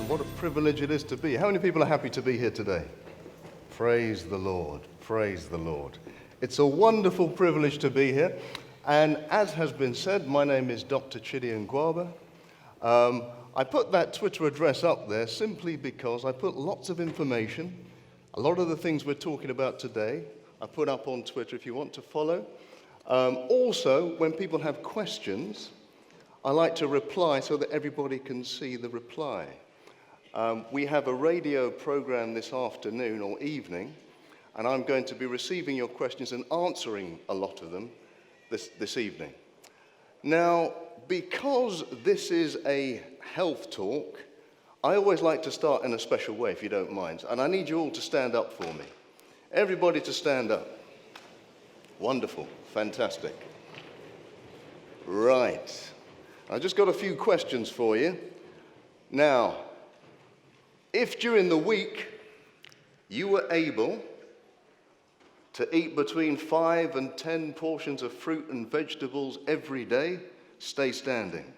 What a privilege it is to be. How many people are happy to be here today? Praise the Lord. Praise the Lord. It's a wonderful privilege to be here. And as has been said, my name is Dr. Chidi Ngwaba. I put that Twitter address up there simply because I put lots of information. A lot of the things we're talking about today, I put up on Twitter if you want to follow. Also, when people have questions, I like to reply so that everybody can see the reply. We have a radio program this afternoon or evening, and I'm going to be receiving your questions and answering a lot of them this evening. Now, because this is a health talk, I always like to start in a special way, if you don't mind. And I need you all to stand up for me. Everybody to stand up. Wonderful. Fantastic. Right. I just got a few questions for you. Now, if during the week you were able to eat between 5 and 10 portions of fruit and vegetables every day, stay standing.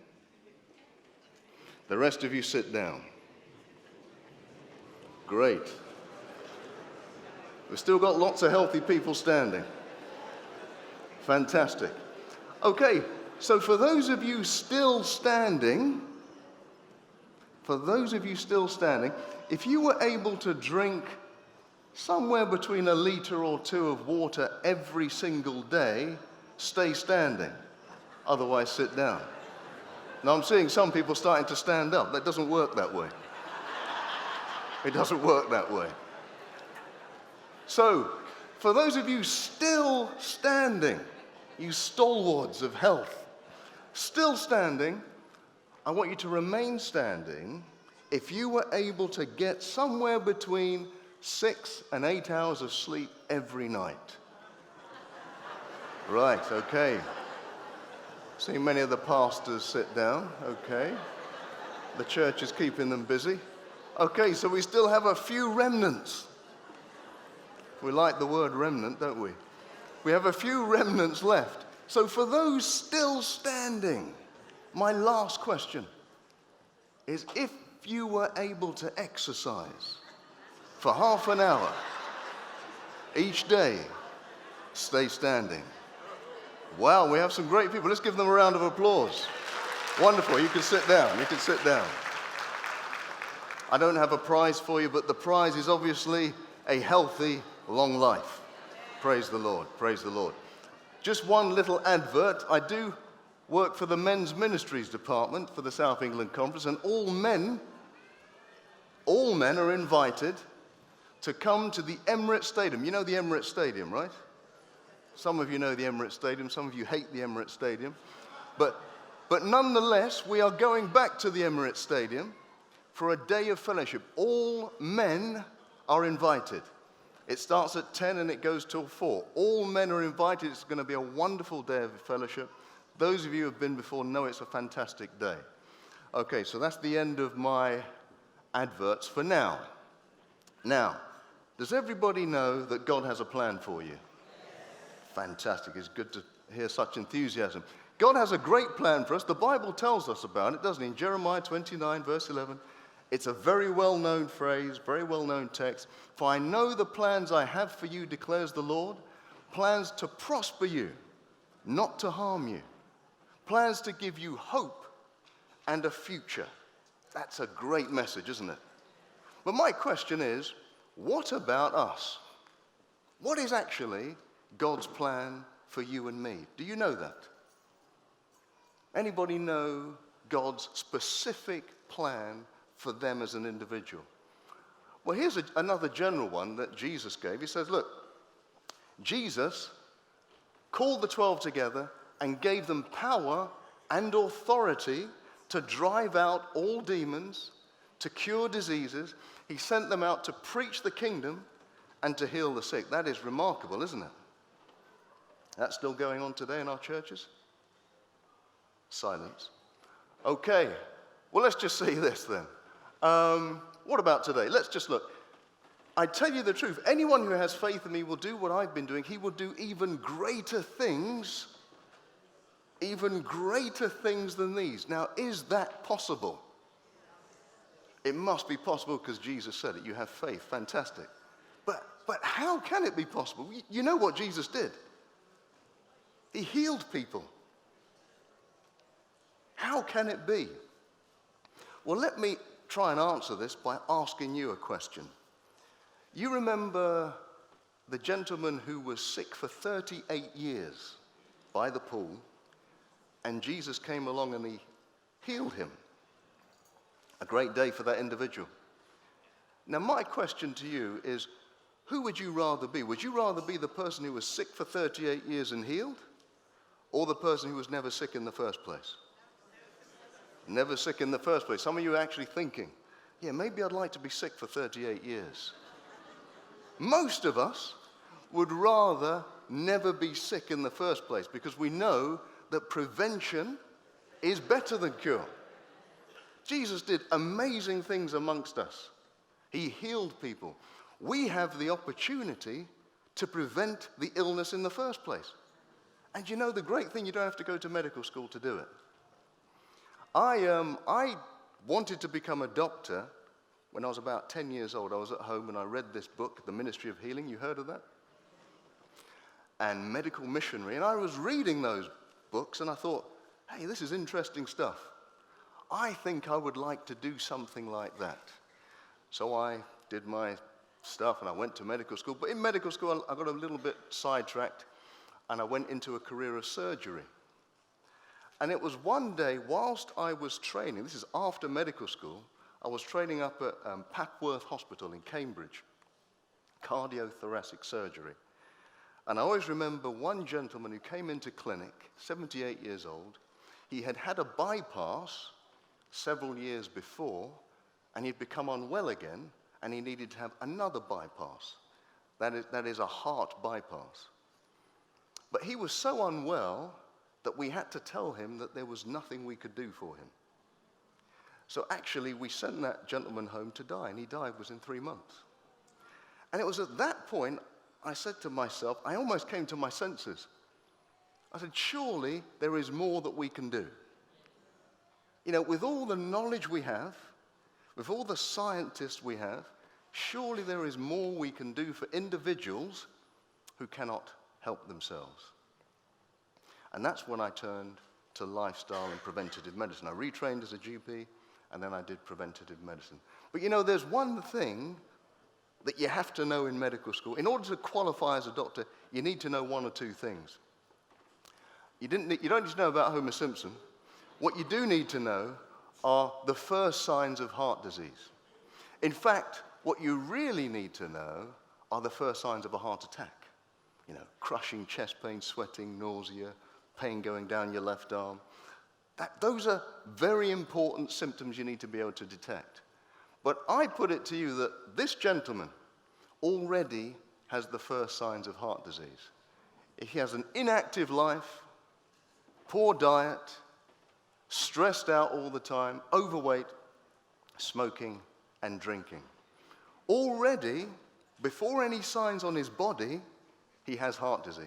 The rest of you sit down. Great. We've still got lots of healthy people standing. Fantastic. Okay, so for those of you still standing, if you were able to drink somewhere between 1 liter or 2 of water every single day, stay standing. Otherwise, sit down. Now, I'm seeing some people starting to stand up. That doesn't work that way. It doesn't work that way. So, for those of you still standing, you stalwarts of health, still standing, I want you to remain standing if you were able to get somewhere between 6 and 8 hours of sleep every night. Right, okay. See many of the pastors sit down, okay. The church is keeping them busy. Okay, so we still have a few remnants. We like the word remnant, don't we? We have a few remnants left. So for those still standing, my last question is, if you were able to exercise for half an hour each day, stay standing. Wow, we have some great people. Let's give them a round of applause. Wonderful. You can sit down. You can sit down. I don't have a prize for you, but the prize is obviously a healthy, long life. Praise the Lord. Praise the Lord. Just one little advert. I do work for the Men's Ministries Department for the South England Conference, and all men are invited to come to the Emirates Stadium. You know the Emirates Stadium, right? Some of you know the Emirates Stadium, some of you hate the Emirates Stadium. But nonetheless, we are going back to the Emirates Stadium for a day of fellowship. All men are invited. It starts at 10 and it goes till 4. All men are invited. It's going to be a wonderful day of fellowship. Those of you who have been before know it's a fantastic day. Okay, so that's the end of my adverts for now. Now, does everybody know that God has a plan for you? Fantastic. It's good to hear such enthusiasm. God has a great plan for us. The Bible tells us about it, doesn't it? In Jeremiah 29, verse 11, it's a very well-known phrase, very well-known text. For I know the plans I have for you, declares the Lord, plans to prosper you, not to harm you, plans to give you hope and a future. That's a great message, isn't it? But my question is, what about us? What is actually God's plan for you and me? Do you know that? Anybody know God's specific plan for them as an individual? Well, here's another general one that Jesus gave. He says, look, Jesus called the 12 together and gave them power and authority to drive out all demons, to cure diseases. He sent them out to preach the kingdom and to heal the sick. That is remarkable, isn't it? That's still going on today in our churches? Silence. Okay, well, let's just see this then. What about today? Let's just look. I tell you the truth, anyone who has faith in me will do what I've been doing. He will do even greater things than these. Now, is that possible? It must be possible because Jesus said it. You have faith. Fantastic. But how can it be possible? You know what Jesus did? He healed people. How can it be? Well, let me try and answer this by asking you a question. You remember the gentleman who was sick for 38 years by the pool, and Jesus came along and he healed him. A great day for that individual. Now, my question to you is, who would you rather be? Would you rather be the person who was sick for 38 years and healed, or the person who was never sick in the first place? Never sick in the first place. Some of you are actually thinking, yeah, maybe I'd like to be sick for 38 years. Most of us would rather never be sick in the first place because we know that prevention is better than cure. Jesus did amazing things amongst us. He healed people. We have the opportunity to prevent the illness in the first place. And you know the great thing, you don't have to go to medical school to do it. I wanted to become a doctor when I was about 10 years old. I was at home and I read this book, The Ministry of Healing. You heard of that? And Medical Missionary. And I was reading those books and I thought, hey, this is interesting stuff. I think I would like to do something like that. So I did my stuff and I went to medical school. But in medical school, I got a little bit sidetracked and I went into a career of surgery. And it was one day, whilst I was training, this is after medical school, I was training up at Papworth Hospital in Cambridge, cardiothoracic surgery. And I always remember one gentleman who came into clinic, 78 years old. He had had a bypass several years before, and he'd become unwell again, and he needed to have another bypass. That is a heart bypass. But he was so unwell that we had to tell him that there was nothing we could do for him. So actually, we sent that gentleman home to die, and he died within 3 months. And it was at that point, I said to myself, I almost came to my senses. I said, surely there is more that we can do. You know, with all the knowledge we have, with all the scientists we have, surely there is more we can do for individuals who cannot help themselves. And that's when I turned to lifestyle and preventative medicine. I retrained as a GP, and then I did preventative medicine. But you know, there's one thing that you have to know in medical school. In order to qualify as a doctor, you need to know one or two things. You don't need to know about Homer Simpson. What you do need to know are the first signs of heart disease. In fact, what you really need to know are the first signs of a heart attack. You know, crushing chest pain, sweating, nausea, pain going down your left arm. Those are very important symptoms you need to be able to detect. But I put it to you that this gentleman already has the first signs of heart disease. He has an inactive life, poor diet, stressed out all the time, overweight, smoking, and drinking. Already, before any signs on his body, he has heart disease.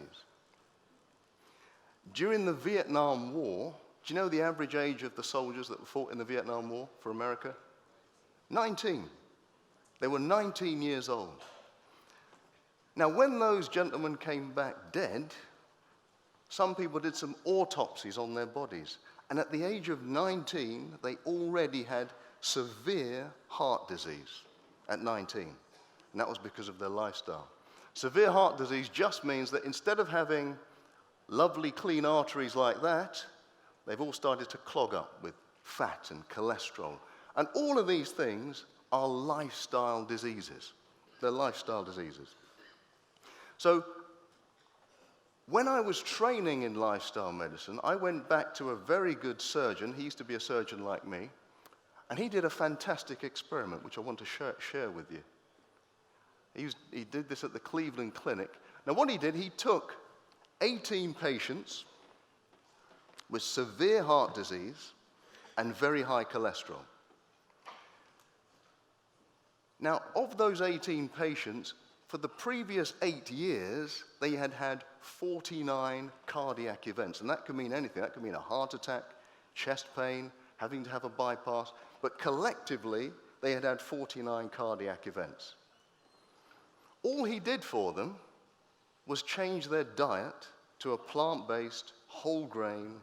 During the Vietnam War, do you know the average age of the soldiers that fought in the Vietnam War for America? 19. They were 19 years old. Now, when those gentlemen came back dead, some people did some autopsies on their bodies. And at the age of 19, they already had severe heart disease at 19. And that was because of their lifestyle. Severe heart disease just means that instead of having lovely clean arteries like that, they've all started to clog up with fat and cholesterol. And all of these things are lifestyle diseases. They're lifestyle diseases. So when I was training in lifestyle medicine, I went back to a very good surgeon. He used to be a surgeon like me. And he did a fantastic experiment, which I want to share with you. He did this at the Cleveland Clinic. Now what he did, he took 18 patients with severe heart disease and very high cholesterol. Now, of those 18 patients, for the previous 8 years, they had had 49 cardiac events. And that could mean anything. That could mean a heart attack, chest pain, having to have a bypass. But collectively, they had had 49 cardiac events. All he did for them was change their diet to a plant-based, whole grain,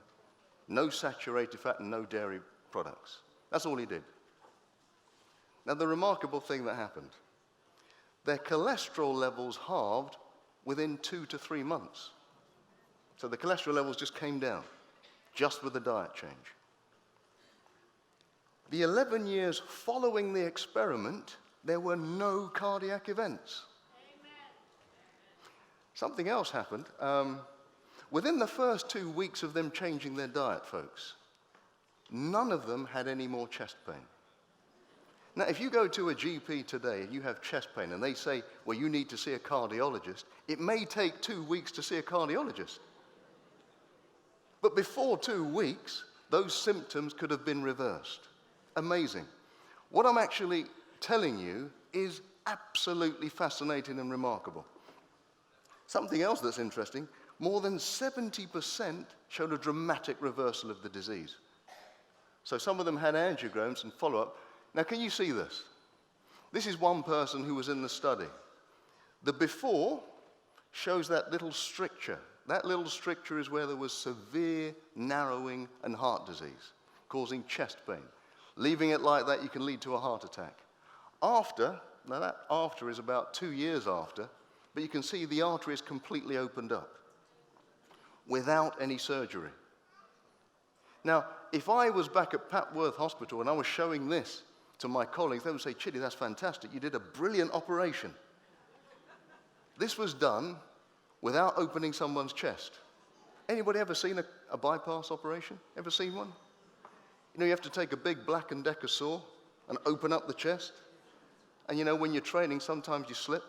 no saturated fat and no dairy products. That's all he did. Now, the remarkable thing that happened, their cholesterol levels halved within 2 to 3 months. So the cholesterol levels just came down, just with the diet change. The 11 years following the experiment, there were no cardiac events. Something else happened. Within the first 2 weeks of them changing their diet, folks, none of them had any more chest pain. Now, if you go to a GP today and you have chest pain and they say, well, you need to see a cardiologist, it may take 2 weeks to see a cardiologist. But before 2 weeks, those symptoms could have been reversed. Amazing. What I'm actually telling you is absolutely fascinating and remarkable. Something else that's interesting, more than 70% showed a dramatic reversal of the disease. So some of them had angiograms and follow-up. Now, can you see this? This is one person who was in the study. The before shows that little stricture. That little stricture is where there was severe narrowing and heart disease, causing chest pain. Leaving it like that, you can lead to a heart attack. After, now that after is about 2 years after, but you can see the artery is completely opened up without any surgery. Now, if I was back at Papworth Hospital and I was showing this to my colleagues, they would say, Chidi, that's fantastic. You did a brilliant operation. This was done without opening someone's chest. Anybody ever seen a bypass operation? Ever seen one? You know, you have to take a big Black & Decker saw and open up the chest. And you know, when you're training, sometimes you slip.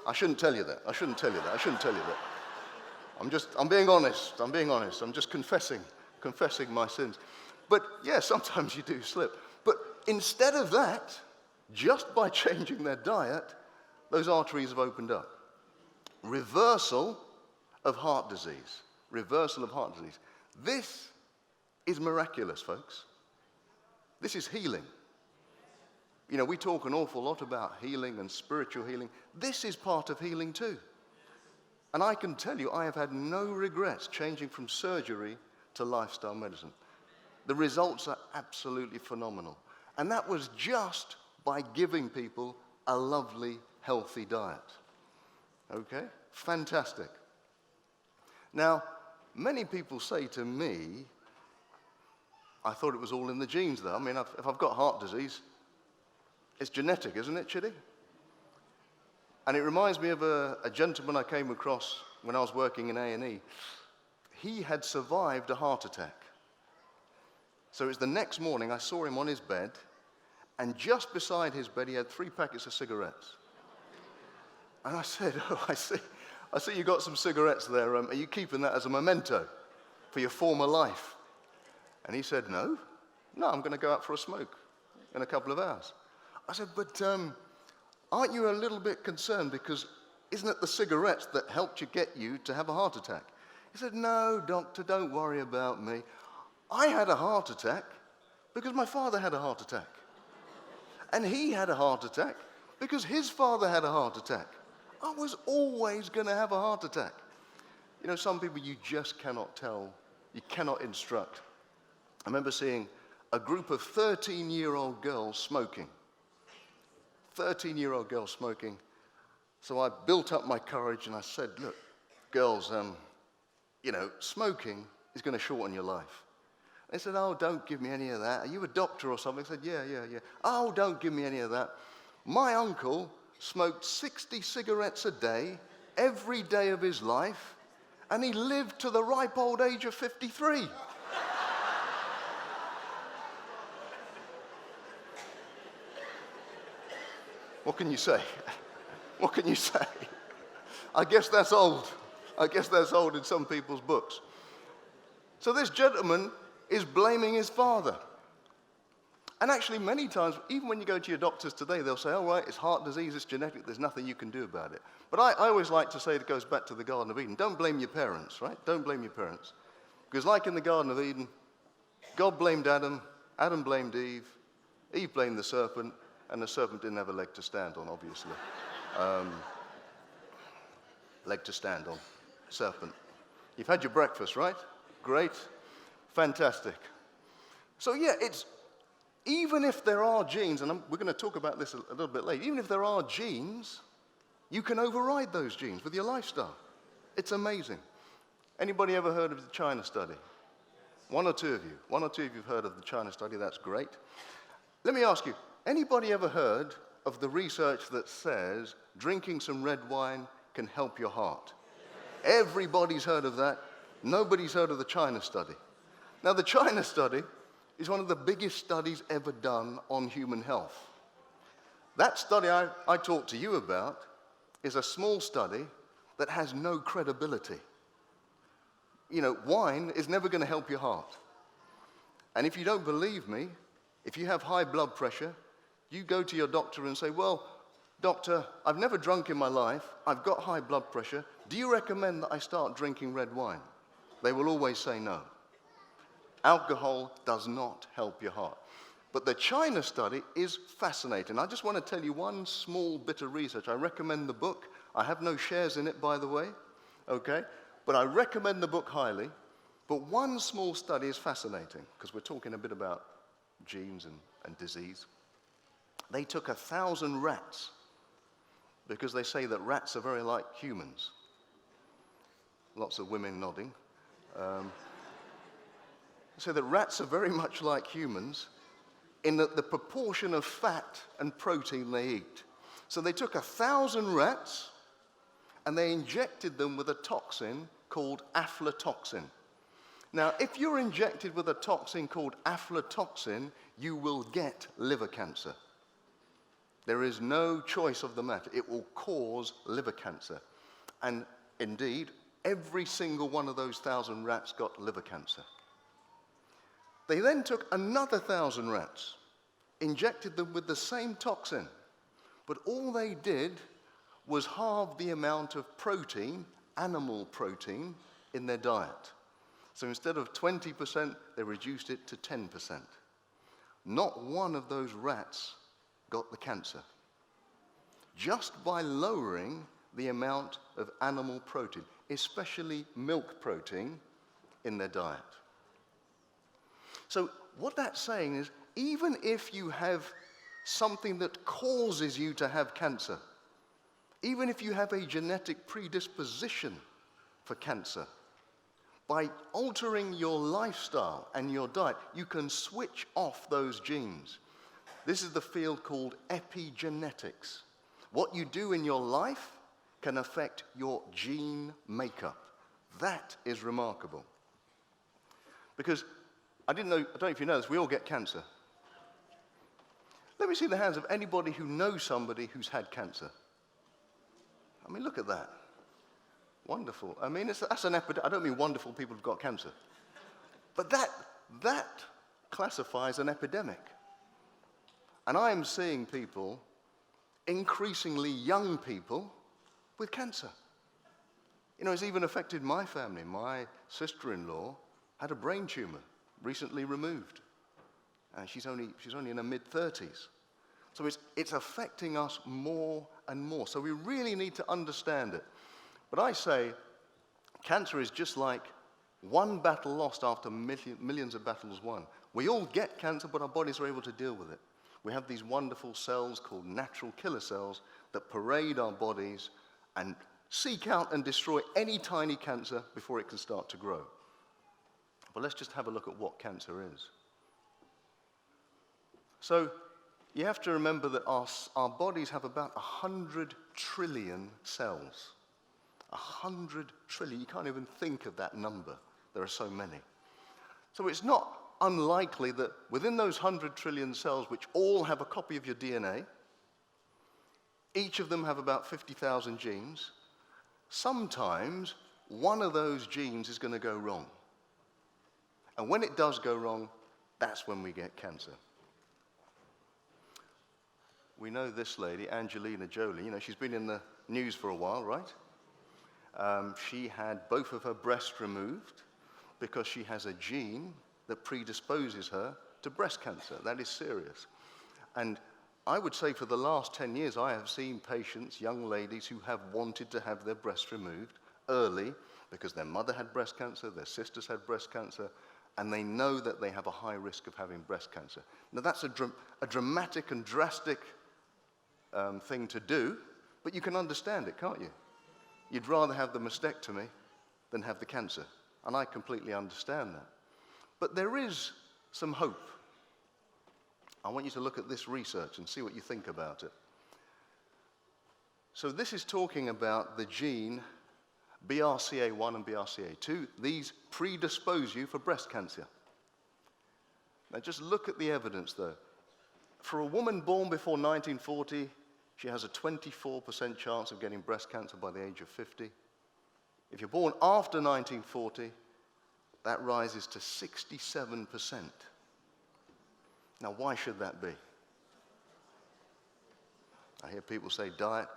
I shouldn't tell you that. I shouldn't tell you that. I shouldn't tell you that. I'm being honest. I'm being honest. I'm just confessing my sins. But yeah, sometimes you do slip. But instead of that, just by changing their diet, those arteries have opened up. Reversal of heart disease. Reversal of heart disease. This is miraculous, folks. This is healing. You know, we talk an awful lot about healing and spiritual healing. This is part of healing too. And I can tell you, I have had no regrets changing from surgery to lifestyle medicine. The results are absolutely phenomenal. And that was just by giving people a lovely, healthy diet. Okay? Fantastic. Now, many people say to me, I thought it was all in the genes though. I mean, if I've got heart disease, it's genetic, isn't it, Chidi? And it reminds me of a gentleman I came across when I was working in A&E. He had survived a heart attack. So it was the next morning, I saw him on his bed, and just beside his bed, he had 3 packets of cigarettes. And I said, oh, I see you got some cigarettes there. Are you keeping that as a memento for your former life? And he said, no, I'm going to go out for a smoke in a couple of hours. I said, but aren't you a little bit concerned because isn't it the cigarettes that helped get you to have a heart attack? He said, no, doctor, don't worry about me. I had a heart attack because my father had a heart attack. And he had a heart attack because his father had a heart attack. I was always going to have a heart attack. You know, some people you just cannot tell, you cannot instruct. I remember seeing a group of 13-year-old girls smoking. 13-year-old girls smoking. So I built up my courage and I said, look, girls, you know, smoking is going to shorten your life. They said, oh, don't give me any of that. Are you a doctor or something? I said, yeah. Oh, don't give me any of that. My uncle smoked 60 cigarettes a day, every day of his life, and he lived to the ripe old age of 53. What can you say? What can you say? I guess that's old. I guess that's old in some people's books. So this gentleman is blaming his father. And actually, many times, even when you go to your doctors today, they'll say, all right, it's heart disease, it's genetic, there's nothing you can do about it. But I always like to say it goes back to the Garden of Eden. Don't blame your parents, right? Don't blame your parents. Because like in the Garden of Eden, God blamed Adam, Adam blamed Eve, Eve blamed the serpent, and the serpent didn't have a leg to stand on, obviously. Leg to stand on. Serpent. You've had your breakfast, right? Great. Fantastic. So yeah, it's, even if there are genes, and we're going to talk about this a little bit later, even if there are genes, you can override those genes with your lifestyle. It's amazing. Anybody ever heard of the China study? One or two of you. One or two of you have heard of the China study. That's great. Let me ask you, anybody ever heard of the research that says drinking some red wine can help your heart? Everybody's heard of that. Nobody's heard of the China study. Now, the China study is one of the biggest studies ever done on human health. That study I talked to you about is a small study that has no credibility. You know, wine is never going to help your heart. And if you don't believe me, if you have high blood pressure, you go to your doctor and say, well, doctor, I've never drunk in my life, I've got high blood pressure, do you recommend that I start drinking red wine? They will always say no. Alcohol does not help your heart. But the China study is fascinating. I just want to tell you one small bit of research. I recommend the book. I have no shares in it, by the way, okay? But I recommend the book highly. But one small study is fascinating, because we're talking a bit about genes and disease. They took 1,000 rats, because they say that rats are very like humans. Lots of women nodding. So that rats are very much like humans in that the proportion of fat and protein they eat. So they took 1,000 rats and they injected them with a toxin called aflatoxin. Now, if you're injected with a toxin called aflatoxin, you will get liver cancer. There is no choice of the matter. It will cause liver cancer. And indeed, every single one of those 1,000 rats got liver cancer. They then took another 1,000 rats, injected them with the same toxin, but all they did was halve the amount of protein, animal protein, in their diet. So instead of 20%, they reduced it to 10%. Not one of those rats got the cancer, just by lowering the amount of animal protein, especially milk protein, in their diet. So what that's saying is, even if you have something that causes you to have cancer, even if you have a genetic predisposition for cancer, by altering your lifestyle and your diet, you can switch off those genes. This is the field called epigenetics. What you do in your life can affect your gene makeup. That is remarkable. Because I don't know if you know this, we all get cancer. Let me see the hands of anybody who knows somebody who's had cancer. I mean, look at that. Wonderful. I mean, that's an epidemic. I don't mean wonderful people who've got cancer. But that classifies an epidemic. And I am seeing people, increasingly young people, with cancer. You know, it's even affected my family. My sister-in-law had a brain tumor, recently removed. And she's only in her mid-30s. So it's affecting us more and more. So we really need to understand it. But I say, cancer is just like one battle lost after millions of battles won. We all get cancer, but our bodies are able to deal with it. We have these wonderful cells called natural killer cells that parade our bodies and seek out and destroy any tiny cancer before it can start to grow. But let's just have a look at what cancer is. So you have to remember that our bodies have about 100 trillion cells. 100 trillion. You can't even think of that number. There are so many. So it's not unlikely that within those 100 trillion cells, which all have a copy of your DNA, each of them have about 50,000 genes, sometimes one of those genes is going to go wrong. And when it does go wrong, that's when we get cancer. We know this lady, Angelina Jolie. You know, she's been in the news for a while, right? She had both of her breasts removed because she has a gene that predisposes her to breast cancer. That is serious. And I would say for the last 10 years, I have seen patients, young ladies, who have wanted to have their breasts removed early because their mother had breast cancer, their sisters had breast cancer, and they know that they have a high risk of having breast cancer. Now, that's a dramatic and drastic thing to do, but you can understand it, can't you? You'd rather have the mastectomy than have the cancer, and I completely understand that. But there is some hope. I want you to look at this research and see what you think about it. So this is talking about the gene BRCA1 and BRCA2. These predispose you for breast cancer. Now just look at the evidence though. For a woman born before 1940, she has a 24% chance of getting breast cancer by the age of 50. If you're born after 1940, that rises to 67%. Now, why should that be? I hear people say diet.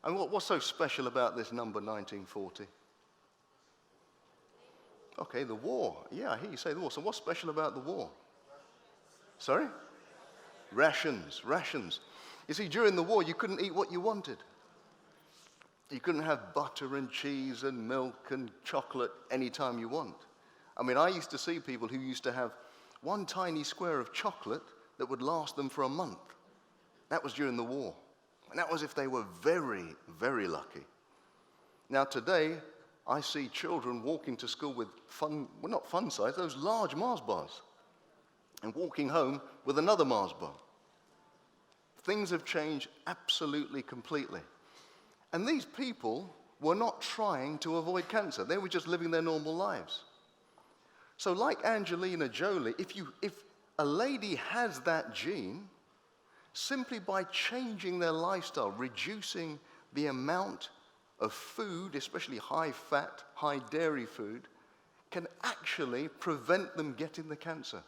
And what's so special about this number 1940? Okay, the war. Yeah, I hear you say the war. So what's special about the war? Sorry? Rations. You see, during the war, you couldn't eat what you wanted. You couldn't have butter and cheese and milk and chocolate anytime you want. I mean, I used to see people who used to have one tiny square of chocolate that would last them for a month. That was during the war. And that was if they were very, very lucky. Now today, I see children walking to school with not fun size, those large Mars bars, and walking home with another Mars bar. Things have changed absolutely, completely. And these people were not trying to avoid cancer. They were just living their normal lives. So like Angelina Jolie, if a lady has that gene, simply by changing their lifestyle, reducing the amount of food, especially high-fat, high-dairy food, can actually prevent them getting the cancer.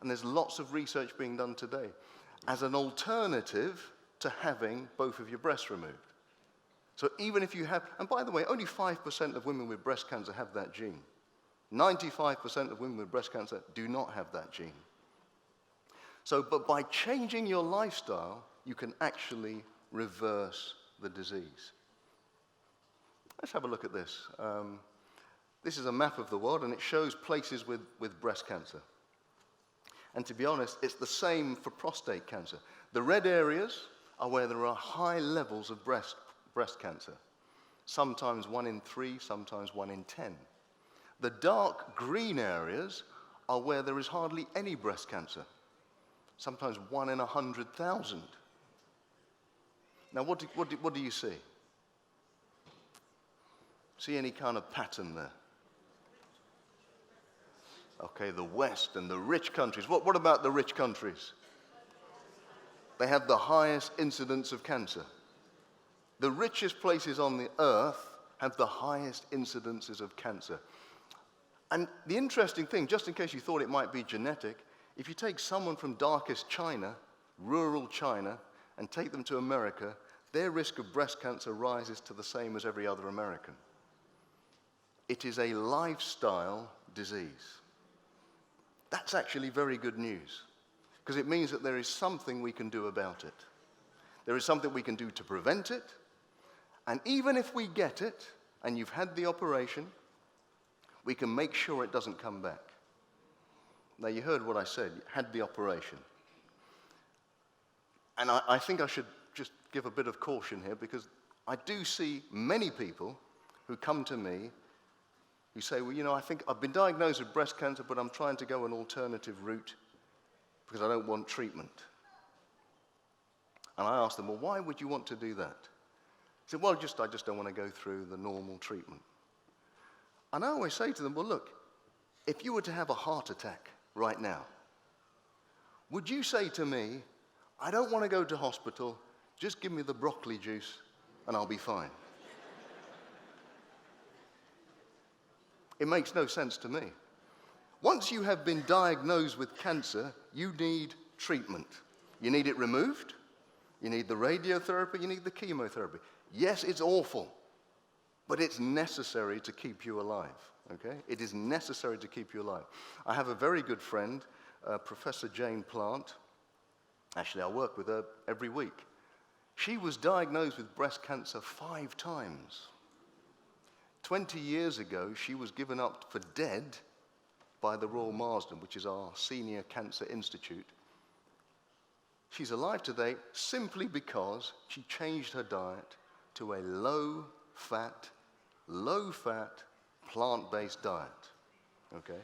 And there's lots of research being done today as an alternative to having both of your breasts removed. So even if you have, and by the way, only 5% of women with breast cancer have that gene. 95% of women with breast cancer do not have that gene. So, but by changing your lifestyle, you can actually reverse the disease. Let's have a look at this. This is a map of the world, and it shows places with breast cancer. And to be honest, it's the same for prostate cancer. The red areas are where there are high levels of breast cancer. Sometimes 1 in 3, sometimes 1 in 10. The dark green areas are where there is hardly any breast cancer. Sometimes 1 in 100,000. Now, what do you see? See any kind of pattern there? Okay, the West and the rich countries. What about the rich countries? They have the highest incidence of cancer. The richest places on the earth have the highest incidences of cancer. And the interesting thing, just in case you thought it might be genetic, if you take someone from darkest China, rural China, and take them to America, their risk of breast cancer rises to the same as every other American. It is a lifestyle disease. That's actually very good news, because it means that there is something we can do about it. There is something we can do to prevent it, and even if we get it, and you've had the operation, we can make sure it doesn't come back. Now, you heard what I said, you had the operation. And I think I should just give a bit of caution here, because I do see many people who come to me who say, well, you know, I think I've been diagnosed with breast cancer, but I'm trying to go an alternative route because I don't want treatment. And I ask them, well, why would you want to do that? They say, well, I just don't want to go through the normal treatment. And I always say to them, well, look, if you were to have a heart attack right now, would you say to me, I don't want to go to hospital, just give me the broccoli juice and I'll be fine? It makes no sense to me. Once you have been diagnosed with cancer, you need treatment. You need it removed, you need the radiotherapy, you need the chemotherapy. Yes, it's awful, but it's necessary to keep you alive, okay? It is necessary to keep you alive. I have a very good friend, Professor Jane Plant, Actually, I work with her every week. She was diagnosed with breast cancer 5 times. 20 years ago, she was given up for dead by the Royal Marsden, which is our senior cancer institute. She's alive today simply because she changed her diet to a low-fat, plant-based diet. Okay?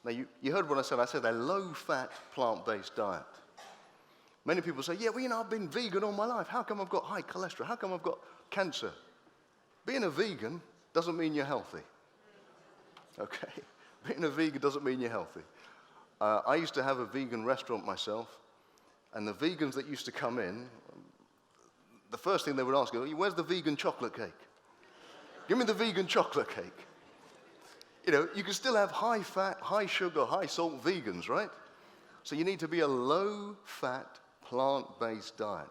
Now, you heard what I said. I said a low-fat, plant-based diet. Many people say, yeah, well, I've been vegan all my life. How come I've got high cholesterol? How come I've got cancer? Being a vegan doesn't mean you're healthy. Okay? Being a vegan doesn't mean you're healthy. I used to have a vegan restaurant myself, and the vegans that used to come in, the first thing they would ask is, where's the vegan chocolate cake? Give me the vegan chocolate cake. You can still have high-fat, high-sugar, high-salt vegans, right? So you need to be a low-fat, plant-based diet.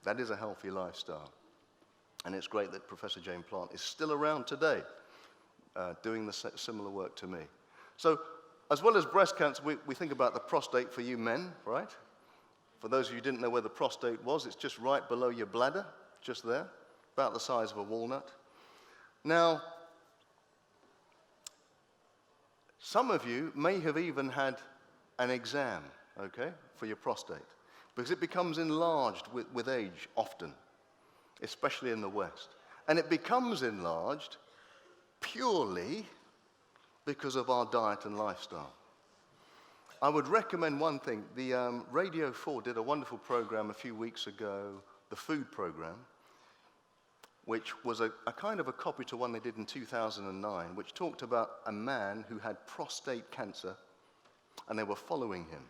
That is a healthy lifestyle. And it's great that Professor Jane Plant is still around today doing the similar work to me. So as well as breast cancer, we think about the prostate for you men, right? For those of you who didn't know where the prostate was, it's just right below your bladder, just there, about the size of a walnut. Now, some of you may have even had an exam, okay, for your prostate, because it becomes enlarged with age often, especially in the West. And it becomes enlarged purely because of our diet and lifestyle. I would recommend one thing. The Radio 4 did a wonderful program a few weeks ago, the food program, which was a kind of a copy to one they did in 2009, which talked about a man who had prostate cancer, and they were following him.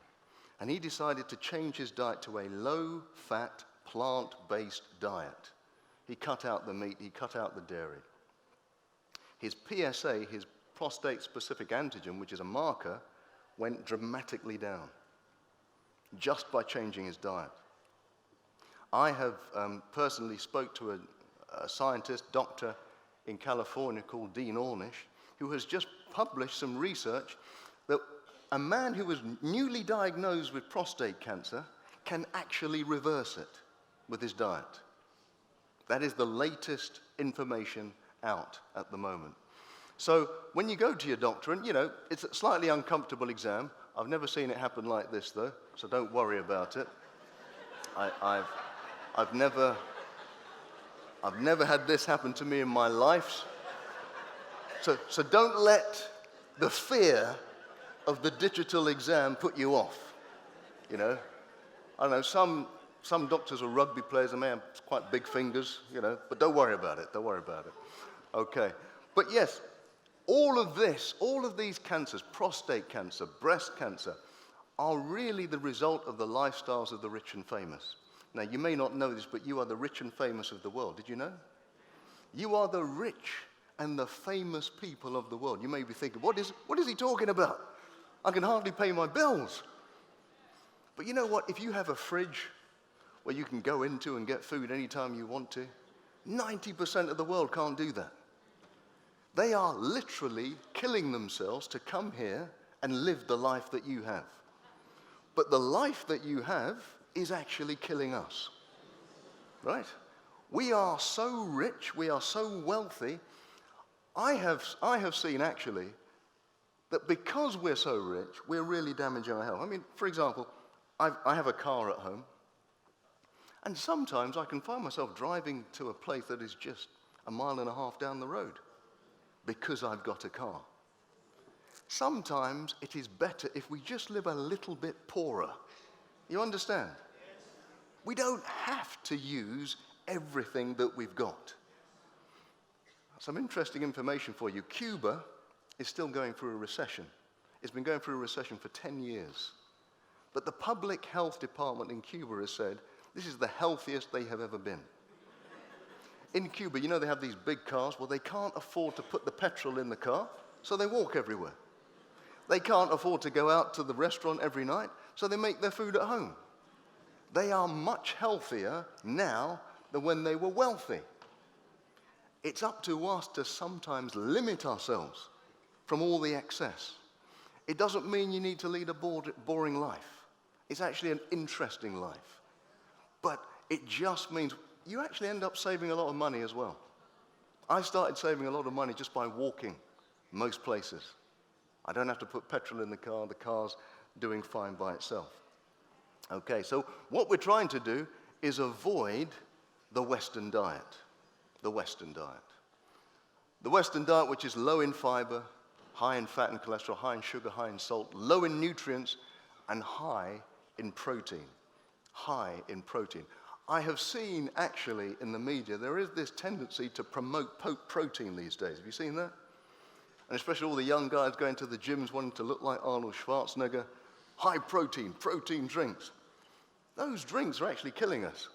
And he decided to change his diet to a low-fat, plant-based diet. He cut out the meat, he cut out the dairy. His PSA, his prostate-specific antigen, which is a marker, went dramatically down just by changing his diet. I have personally spoke to a scientist, doctor in California called Dean Ornish, who has just published some research that a man who was newly diagnosed with prostate cancer can actually reverse it with his diet. That is the latest information out at the moment. So when you go to your doctor, and it's a slightly uncomfortable exam. I've never seen it happen like this though, so don't worry about it. I've never had this happen to me in my life. So don't let the fear of the digital exam put you off. I don't know, some doctors are rugby players and they have quite big fingers, but don't worry about it, Okay, but yes, all of these cancers, prostate cancer, breast cancer, are really the result of the lifestyles of the rich and famous. Now, you may not know this, but you are the rich and famous of the world. Did you know? You are the rich and the famous people of the world. You may be thinking, what is he talking about? I can hardly pay my bills. But you know what? If you have a fridge where you can go into and get food anytime you want to, 90% of the world can't do that. They are literally killing themselves to come here and live the life that you have. But the life that you have is actually killing us, right? We are so rich, we are so wealthy. I have seen actually that because we're so rich, we're really damaging our health. I mean, for example, I have a car at home, and sometimes I can find myself driving to a place that is just 1.5 miles down the road because I've got a car. Sometimes it is better if we just live a little bit poorer. You understand? Yes. We don't have to use everything that we've got. Some interesting information for you. Cuba is still going through a recession. It's been going through a recession for 10 years. But the public health department in Cuba has said this is the healthiest they have ever been. In Cuba, they have these big cars. Well, they can't afford to put the petrol in the car, so they walk everywhere. They can't afford to go out to the restaurant every night, so they make their food at home. They are much healthier now than when they were wealthy. It's up to us to sometimes limit ourselves from all the excess. It doesn't mean you need to lead a boring life. It's actually an interesting life. But it just means you actually end up saving a lot of money as well. I started saving a lot of money just by walking most places. I don't have to put petrol in the car's doing fine by itself. Okay, so what we're trying to do is avoid the Western diet. The Western diet. The Western diet, which is low in fiber, high in fat and cholesterol, high in sugar, high in salt, low in nutrients, and high in protein. High in protein. I have seen, actually, in the media, there is this tendency to promote protein these days. Have you seen that? And especially all the young guys going to the gyms wanting to look like Arnold Schwarzenegger. High protein drinks. Those drinks are actually killing us.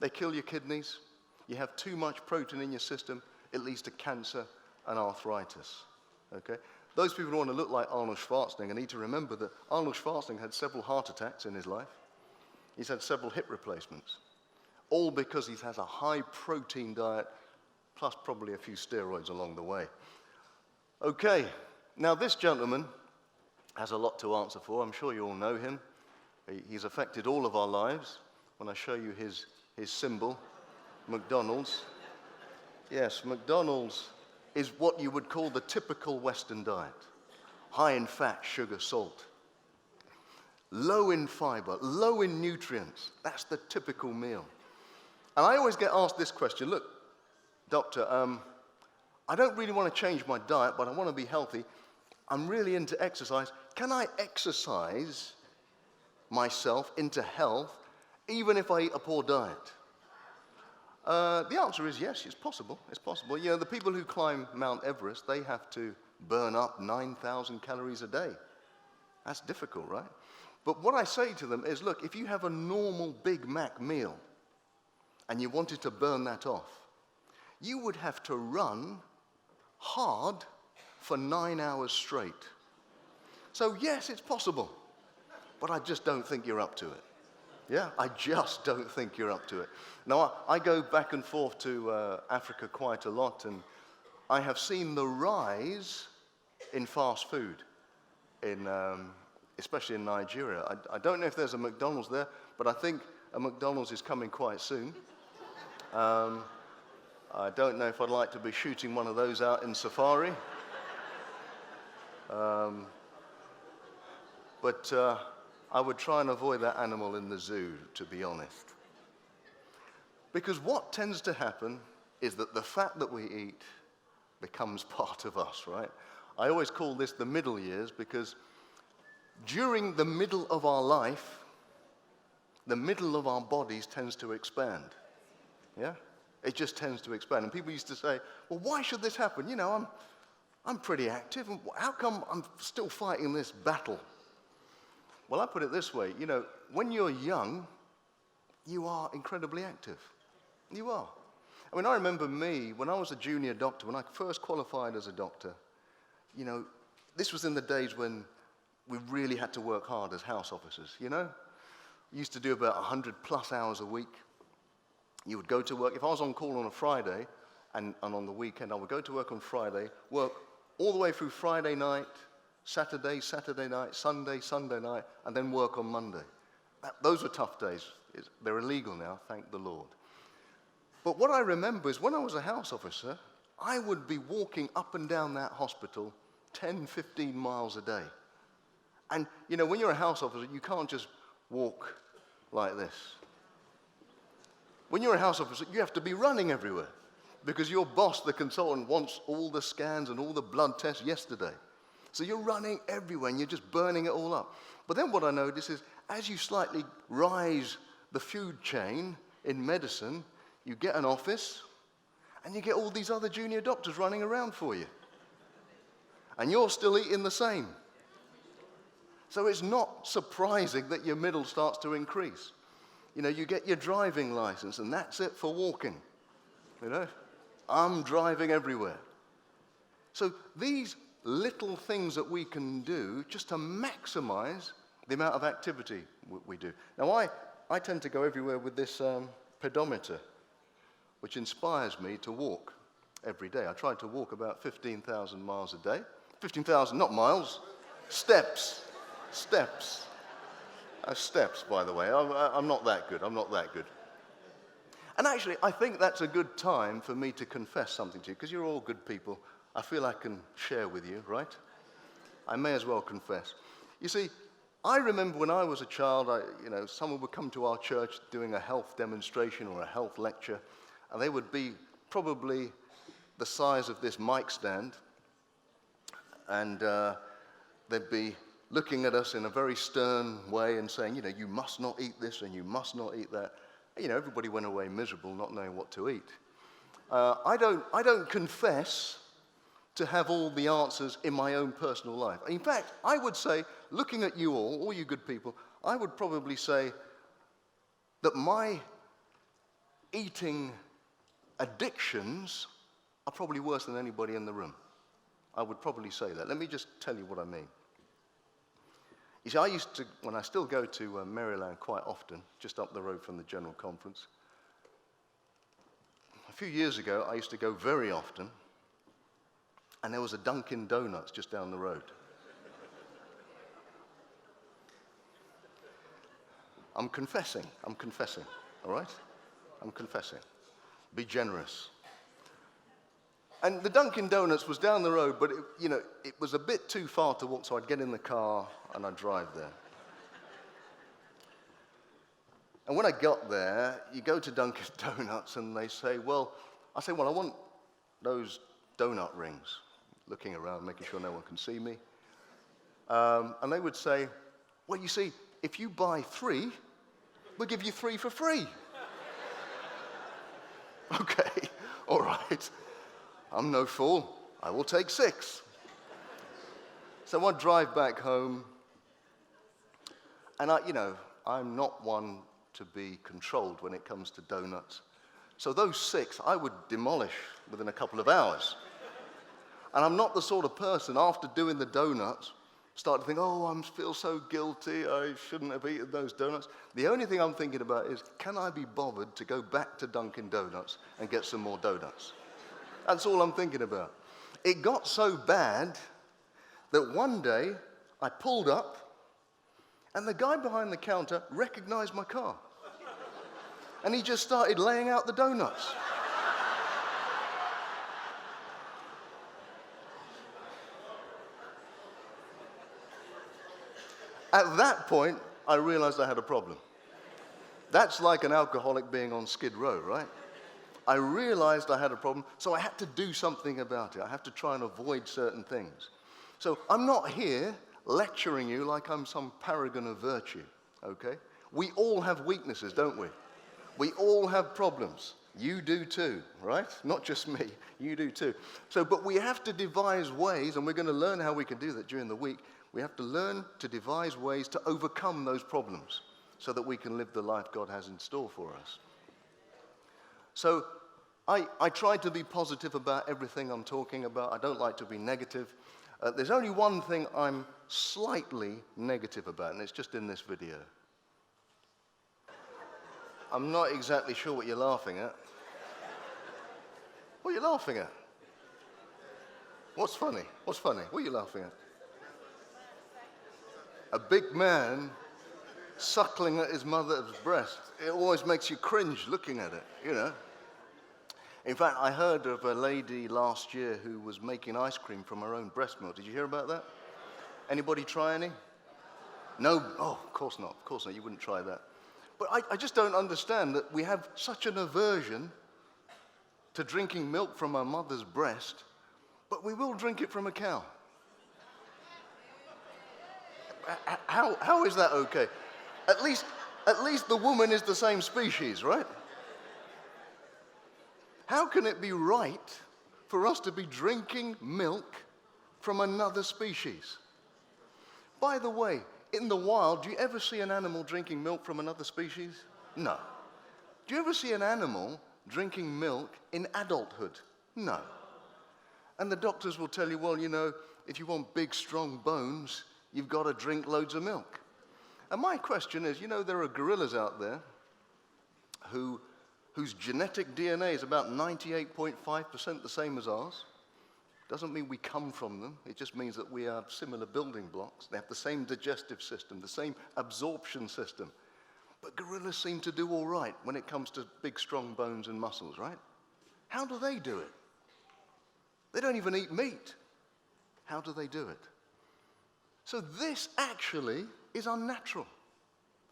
They kill your kidneys. You have too much protein in your system, it leads to cancer and arthritis. Okay? Those people who want to look like Arnold Schwarzenegger need to remember that Arnold Schwarzenegger had several heart attacks in his life. He's had several hip replacements, all because he has a high protein diet, plus probably a few steroids along the way. Okay, now this gentleman has a lot to answer for. I'm sure you all know him. He's affected all of our lives. When I show you his symbol, McDonald's. Yes, McDonald's is what you would call the typical Western diet. High in fat, sugar, salt. Low in fiber, low in nutrients. That's the typical meal. And I always get asked this question, look, doctor, I don't really want to change my diet, but I want to be healthy. I'm really into exercise. Can I exercise myself into health even if I eat a poor diet? The answer is yes, it's possible. It's possible. You know, the people who climb Mount Everest, they have to burn up 9,000 calories a day. That's difficult, right? But what I say to them is, look, if you have a normal Big Mac meal and you wanted to burn that off, you would have to run hard for 9 hours straight. So yes, it's possible, but I just don't think you're up to it. Yeah, I just don't think you're up to it. Now, I go back and forth to Africa quite a lot, and I have seen the rise in fast food, especially in Nigeria. I don't know if there's a McDonald's there, but I think a McDonald's is coming quite soon. I don't know if I'd like to be shooting one of those out in safari. But I would try and avoid that animal in the zoo, to be honest. Because what tends to happen is that the fat that we eat becomes part of us, right? I always call this the middle years because during the middle of our life, the middle of our bodies tends to expand. Yeah? It just tends to expand. And people used to say, well, why should this happen? You know, I'm pretty active. And how come I'm still fighting this battle? Well, I put it this way. You know, when you're young, you are incredibly active. You are. I mean, I remember me, when I was a junior doctor, when I first qualified as a doctor, you know, this was in the days when we really had to work hard as house officers, you know? We used to do about 100+ hours a week. You would go to work. If I was on call on a Friday, and on the weekend, I would go to work on Friday, work all the way through Friday night, Saturday night, Sunday night, and then work on Monday. Those were tough days. They're illegal now, thank the Lord. But what I remember is when I was a house officer, I would be walking up and down that hospital 10, 15 miles a day. And, you know, when you're a house officer, you can't just walk like this. When you're a house officer, you have to be running everywhere because your boss, the consultant, wants all the scans and all the blood tests yesterday. So you're running everywhere and you're just burning it all up. But then what I notice is as you slightly rise the food chain in medicine, you get an office and you get all these other junior doctors running around for you. And you're still eating the same. So it's not surprising that your middle starts to increase. You know, you get your driving license and that's it for walking. You know, I'm driving everywhere. So these little things that we can do just to maximize the amount of activity we do. Now, I tend to go everywhere with this pedometer, which inspires me to walk every day. I try to walk about 15,000 miles a day. 15,000, not miles, steps. Steps, by the way. I'm not that good. I'm not that good. And actually, I think that's a good time for me to confess something to you, because you're all good people. I feel I can share with you, right? I may as well confess. You see, I remember when I was a child, someone would come to our church doing a health demonstration or a health lecture, and they would be probably the size of this mic stand, and they'd be looking at us in a very stern way and saying, you must not eat this and you must not eat that. Everybody went away miserable, not knowing what to eat. I don't confess to have all the answers in my own personal life. In fact, I would say, looking at you all you good people, I would probably say that my eating addictions are probably worse than anybody in the room. I would probably say that. Let me just tell you what I mean. You see, I used to, when I still go to Maryland quite often, just up the road from the General Conference, a few years ago, I used to go very often, and there was a Dunkin' Donuts just down the road. I'm confessing, all right? I'm confessing. Be generous. And the Dunkin' Donuts was down the road, but it was a bit too far to walk, so I'd get in the car and I'd drive there. And when I got there, you go to Dunkin' Donuts and they say, I want those donut rings, looking around, making sure no one can see me. And they would say, well, you see, if you buy 3, we'll give you 3 for free. Okay, all right. I'm no fool. I will take 6. So I drive back home, and I'm not one to be controlled when it comes to donuts. So those 6 I would demolish within a couple of hours. And I'm not the sort of person, after doing the donuts, start to think, I feel so guilty, I shouldn't have eaten those donuts. The only thing I'm thinking about is, can I be bothered to go back to Dunkin' Donuts and get some more donuts? That's all I'm thinking about. It got so bad that one day I pulled up and the guy behind the counter recognized my car. And he just started laying out the donuts. At that point, I realized I had a problem. That's like an alcoholic being on Skid Row, right? I realized I had a problem, so I had to do something about it. I have to try and avoid certain things. So I'm not here lecturing you like I'm some paragon of virtue, okay? We all have weaknesses, don't we? We all have problems. You do too, right? Not just me, you do too. But we have to devise ways, and we're going to learn how we can do that during the week. We have to learn to devise ways to overcome those problems so that we can live the life God has in store for us. So I try to be positive about everything I'm talking about. I don't like to be negative. There's only one thing I'm slightly negative about, and it's just in this video. I'm not exactly sure what you're laughing at. What are you laughing at? What's funny? What's funny? What are you laughing at? A big man suckling at his mother's breast. It always makes you cringe looking at it, In fact, I heard of a lady last year who was making ice cream from her own breast milk. Did you hear about that? Anybody try any? No? Oh, of course not. Of course not. You wouldn't try that. But I just don't understand that we have such an aversion to drinking milk from our mother's breast, but we will drink it from a cow. How is that okay? At least the woman is the same species, right? How can it be right for us to be drinking milk from another species? By the way, in the wild, do you ever see an animal drinking milk from another species? No. Do you ever see an animal drinking milk in adulthood? No. And the doctors will tell you, if you want big, strong bones, you've got to drink loads of milk. And my question is, there are gorillas out there whose genetic DNA is about 98.5% the same as ours. Doesn't mean we come from them. It just means that we have similar building blocks. They have the same digestive system, the same absorption system. But gorillas seem to do all right when it comes to big, strong bones and muscles, right? How do they do it? They don't even eat meat. How do they do it? So this actually is unnatural.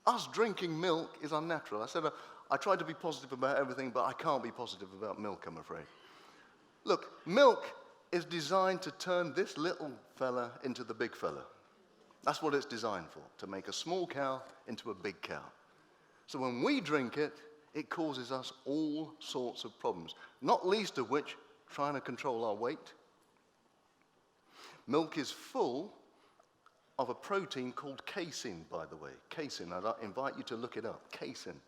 Us drinking milk is unnatural. I said I tried to be positive about everything, but I can't be positive about milk, I'm afraid. Look, milk is designed to turn this little fella into the big fella. That's what it's designed for, to make a small cow into a big cow. So when we drink it, it causes us all sorts of problems, not least of which trying to control our weight. Milk is full of a protein called casein, by the way. Casein, I'd invite you to look it up, casein.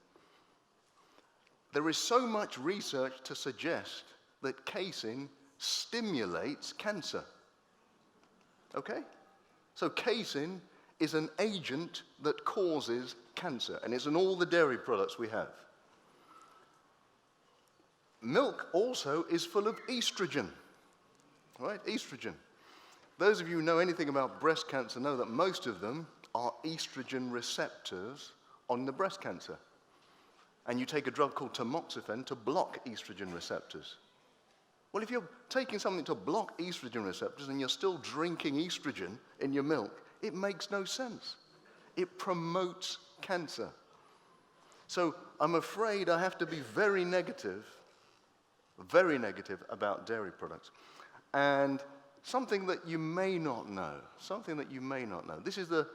There is so much research to suggest that casein stimulates cancer. Okay? So casein is an agent that causes cancer, and it's in all the dairy products we have. Milk also is full of estrogen, right? Estrogen. Those of you who know anything about breast cancer know that most of them are estrogen receptors on the breast cancer. And you take a drug called tamoxifen to block estrogen receptors. Well, if you're taking something to block estrogen receptors and you're still drinking estrogen in your milk, it makes no sense. It promotes cancer. So I'm afraid I have to be very negative about dairy products. And something that you may not know, this is a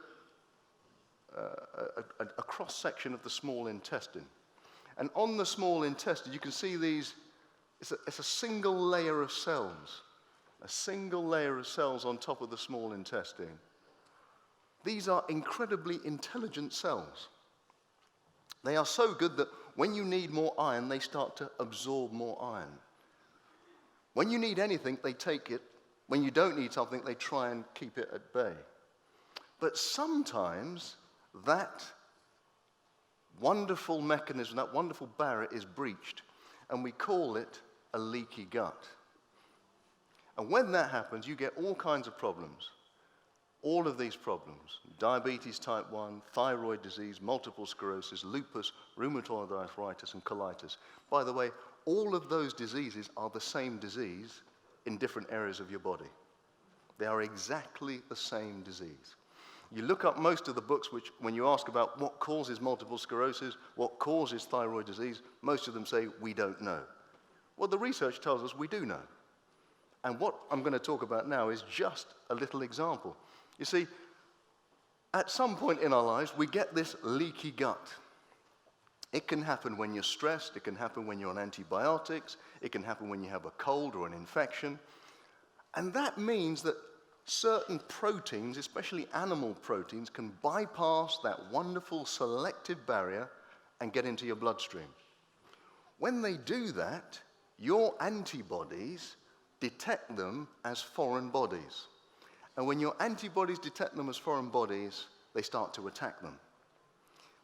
cross-section of the small intestine. And on the small intestine, you can see these. It's a single layer of cells. A single layer of cells on top of the small intestine. These are incredibly intelligent cells. They are so good that when you need more iron, they start to absorb more iron. When you need anything, they take it. When you don't need something, they try and keep it at bay. But sometimes that wonderful mechanism, that wonderful barrier is breached, and we call it a leaky gut. And when that happens, you get all kinds of problems. All of these problems: diabetes type 1, thyroid disease, multiple sclerosis, lupus, rheumatoid arthritis, and colitis. By the way, all of those diseases are the same disease in different areas of your body. They are exactly the same disease. You look up most of the books which, when you ask about what causes multiple sclerosis, what causes thyroid disease, most of them say, we don't know. Well, the research tells us we do know. And what I'm going to talk about now is just a little example. You see, at some point in our lives, we get this leaky gut. It can happen when you're stressed. It can happen when you're on antibiotics. It can happen when you have a cold or an infection. And that means that certain proteins, especially animal proteins, can bypass that wonderful selective barrier and get into your bloodstream. When they do that, your antibodies detect them as foreign bodies. And when your antibodies detect them as foreign bodies, they start to attack them.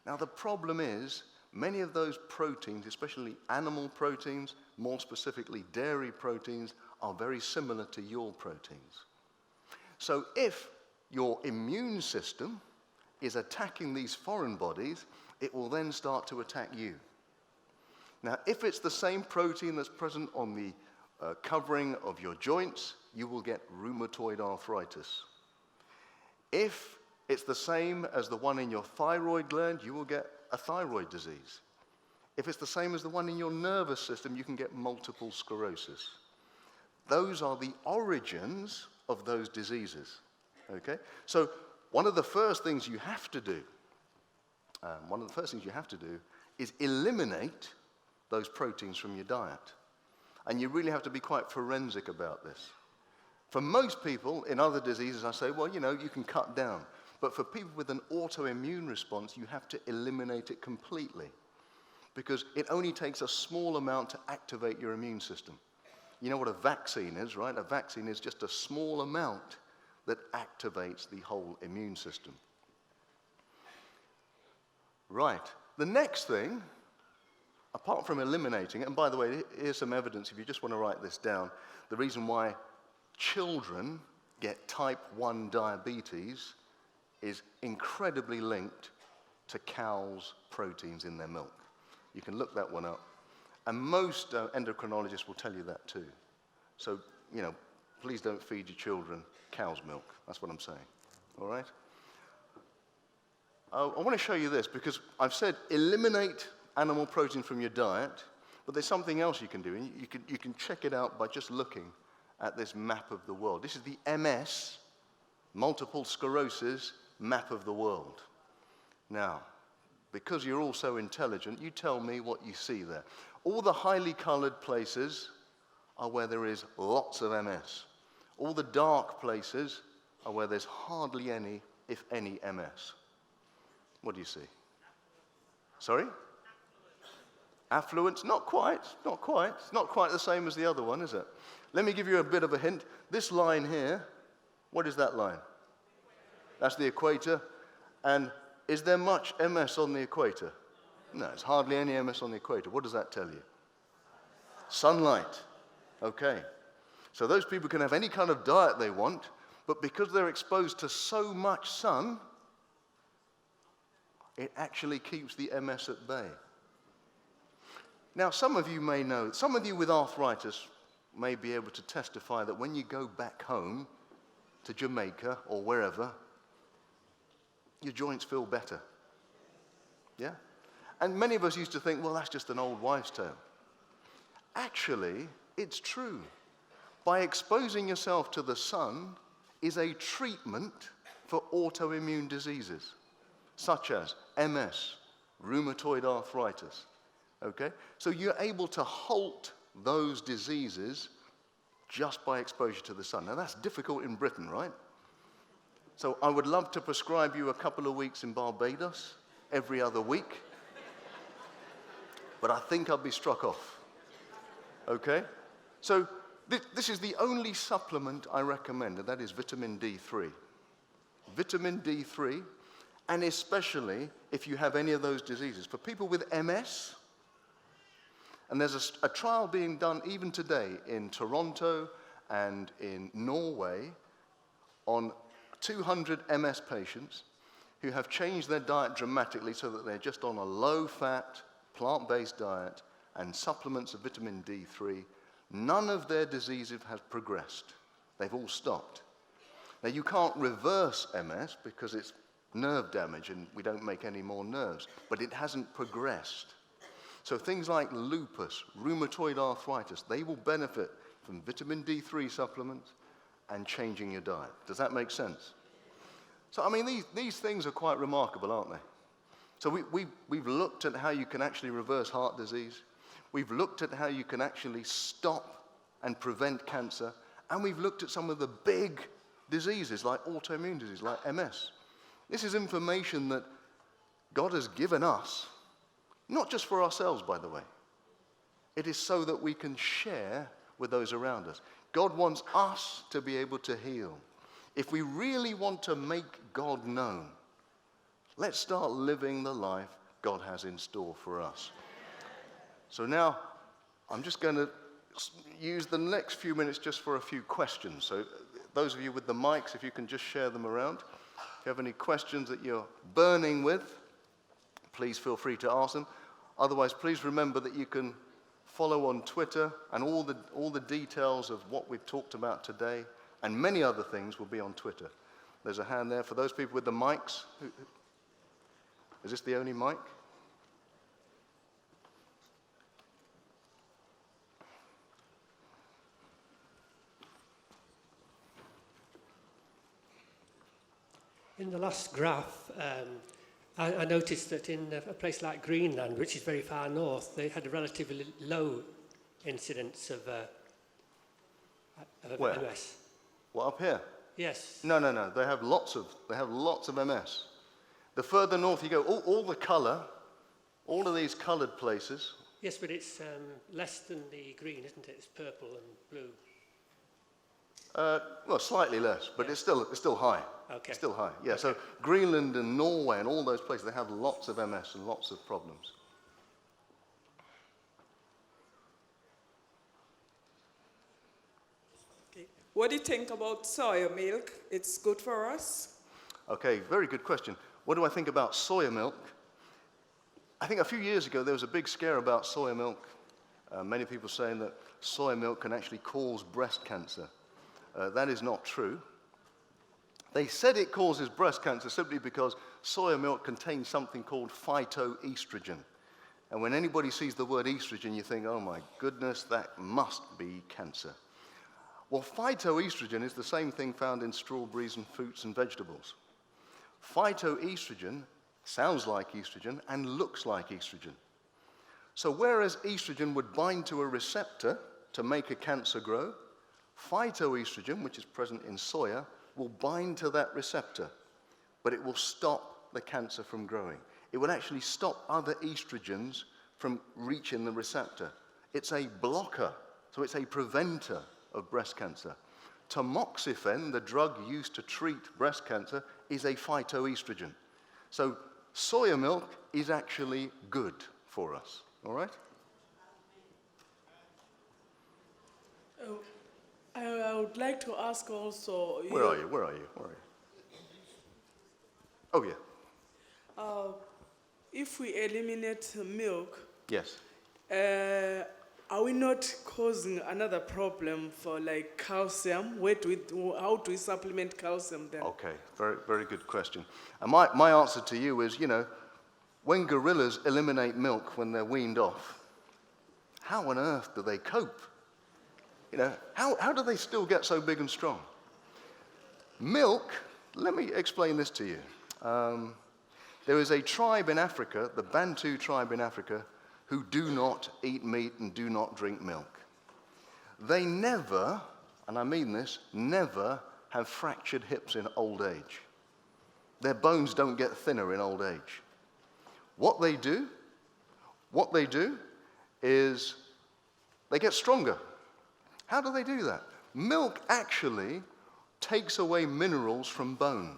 Now, the problem is, many of those proteins, especially animal proteins, more specifically dairy proteins, are very similar to your proteins. So if your immune system is attacking these foreign bodies, it will then start to attack you. Now, if it's the same protein that's present on the covering of your joints, you will get rheumatoid arthritis. If it's the same as the one in your thyroid gland, you will get a thyroid disease. If it's the same as the one in your nervous system, you can get multiple sclerosis. Those are the origins of those diseases. Okay? So one of the first things you have to do, is eliminate those proteins from your diet. And you really have to be quite forensic about this. For most people in other diseases, I say, well, you can cut down. But for people with an autoimmune response, you have to eliminate it completely. Because it only takes a small amount to activate your immune system. You know what a vaccine is, right? A vaccine is just a small amount that activates the whole immune system. Right. The next thing, apart from eliminating it, and by the way, here's some evidence if you just want to write this down, the reason why children get type 1 diabetes is incredibly linked to cows' proteins in their milk. You can look that one up. And most endocrinologists will tell you that too. So, please don't feed your children cow's milk. That's what I'm saying. All right? I want to show you this because I've said eliminate animal protein from your diet, but there's something else you can do. And you can check it out by just looking at this map of the world. This is the MS, multiple sclerosis map of the world. Now, because you're all so intelligent, you tell me what you see there. All the highly colored places are where there is lots of MS. All the dark places are where there's hardly any, if any, MS. What do you see? Sorry? Affluence? Not quite, not quite. It's not quite the same as the other one, is it? Let me give you a bit of a hint. This line here, what is that line? That's the equator. And is there much MS on the equator? No, it's hardly any MS on the equator. What does that tell you? Sunlight. Okay. So those people can have any kind of diet they want, but because they're exposed to so much sun, it actually keeps the MS at bay. Now, some of you may know, some of you with arthritis may be able to testify that when you go back home to Jamaica or wherever, your joints feel better. Yeah? And many of us used to think, well, that's just an old wives' tale. Actually, it's true. By exposing yourself to the sun is a treatment for autoimmune diseases, such as MS, rheumatoid arthritis. Okay? So you're able to halt those diseases just by exposure to the sun. Now, that's difficult in Britain, right? So I would love to prescribe you a couple of weeks in Barbados every other week, but I think I'll be struck off. Okay? So this is the only supplement I recommend, and that is vitamin D3. Vitamin D3, and especially if you have any of those diseases. For people with MS, and there's a trial being done even today in Toronto and in Norway on 200 MS patients who have changed their diet dramatically so that they're just on a low-fat, plant-based diet and supplements of vitamin D3. None of their diseases have progressed. They've all stopped. Now, you can't reverse MS because it's nerve damage and we don't make any more nerves, but it hasn't progressed. So things like lupus, rheumatoid arthritis, they will benefit from vitamin D3 supplements and changing your diet. Does that make sense? So, I mean, these things are quite remarkable, aren't they? So we've looked at how you can actually reverse heart disease. We've looked at how you can actually stop and prevent cancer. And we've looked at some of the big diseases like autoimmune disease, like MS. This is information that God has given us, not just for ourselves, by the way. It is so that we can share with those around us. God wants us to be able to heal. If we really want to make God known, let's start living the life God has in store for us. So now, I'm just going to use the next few minutes just for a few questions. So those of you with the mics, if you can just share them around. If you have any questions that you're burning with, please feel free to ask them. Otherwise, please remember that you can follow on Twitter, and all the details of what we've talked about today and many other things will be on Twitter. There's a hand there for those people with the mics. Is this the only mic? In the last graph, I noticed that in a place like Greenland, which is very far north, they had a relatively low incidence of Where? MS. What, up here? Yes. No. They have lots of MS. The further north you go, all the color, all of these colored places. Yes, but it's less than the green, isn't it? It's purple and blue. Well, slightly less, but yeah. It's still high. Okay. Still high, yeah. Okay. So Greenland and Norway and all those places, they have lots of MS and lots of problems. Okay. What do you think about soya milk? It's good for us? Okay, very good question. What do I think about soya milk? I think a few years ago there was a big scare about soya milk. Many people saying that soya milk can actually cause breast cancer. That is not true. They said it causes breast cancer simply because soya milk contains something called phytoestrogen. And when anybody sees the word estrogen, you think, oh my goodness, that must be cancer. Well, phytoestrogen is the same thing found in strawberries and fruits and vegetables. Phytoestrogen sounds like estrogen and looks like estrogen. So whereas estrogen would bind to a receptor to make a cancer grow, phytoestrogen, which is present in soya, will bind to that receptor, but it will stop the cancer from growing. It will actually stop other estrogens from reaching the receptor. It's a blocker, so it's a preventer of breast cancer. Tamoxifen, the drug used to treat breast cancer, is a phytoestrogen. So soya milk is actually good for us, all right? I would like to ask also. Where are you? Oh, yeah. If we eliminate milk, Yes. are we not causing another problem for like calcium? How do we supplement calcium then? Okay, very, very good question. And my answer to you is, when gorillas eliminate milk when they're weaned off, how on earth do they cope? How do they still get so big and strong? Milk, let me explain this to you. There is a tribe in Africa, the Bantu tribe in Africa, who do not eat meat and do not drink milk. They never, and I mean this, never have fractured hips in old age. Their bones don't get thinner in old age. What they do is they get stronger. How do they do that? Milk actually takes away minerals from bone.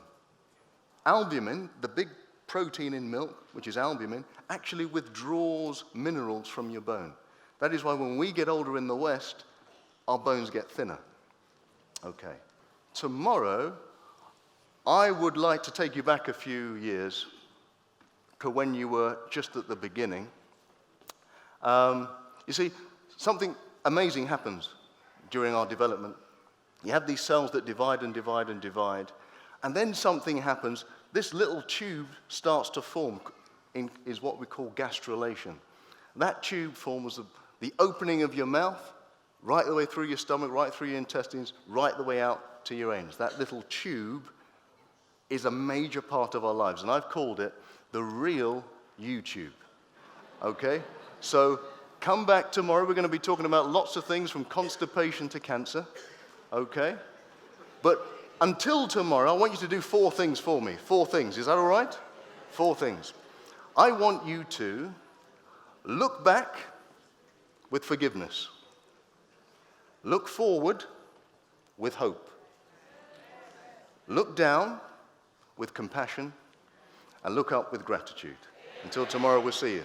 Albumin, the big protein in milk, which is albumin, actually withdraws minerals from your bone. That is why when we get older in the West, our bones get thinner. Okay. Tomorrow, I would like to take you back a few years to when you were just at the beginning. You see, something amazing happens during our development. You have these cells that divide and divide and divide, and then something happens. This little tube starts to form, is what we call gastrulation. That tube forms the opening of your mouth, right the way through your stomach, right through your intestines, right the way out to your anus. That little tube is a major part of our lives, and I've called it the real YouTube. Okay? So come back tomorrow. We're going to be talking about lots of things from constipation to cancer. Okay? But until tomorrow, I want you to do 4 things for me. 4 things. Is that all right? 4 things. I want you to look back with forgiveness. Look forward with hope. Look down with compassion. And look up with gratitude. Until tomorrow, we'll see you.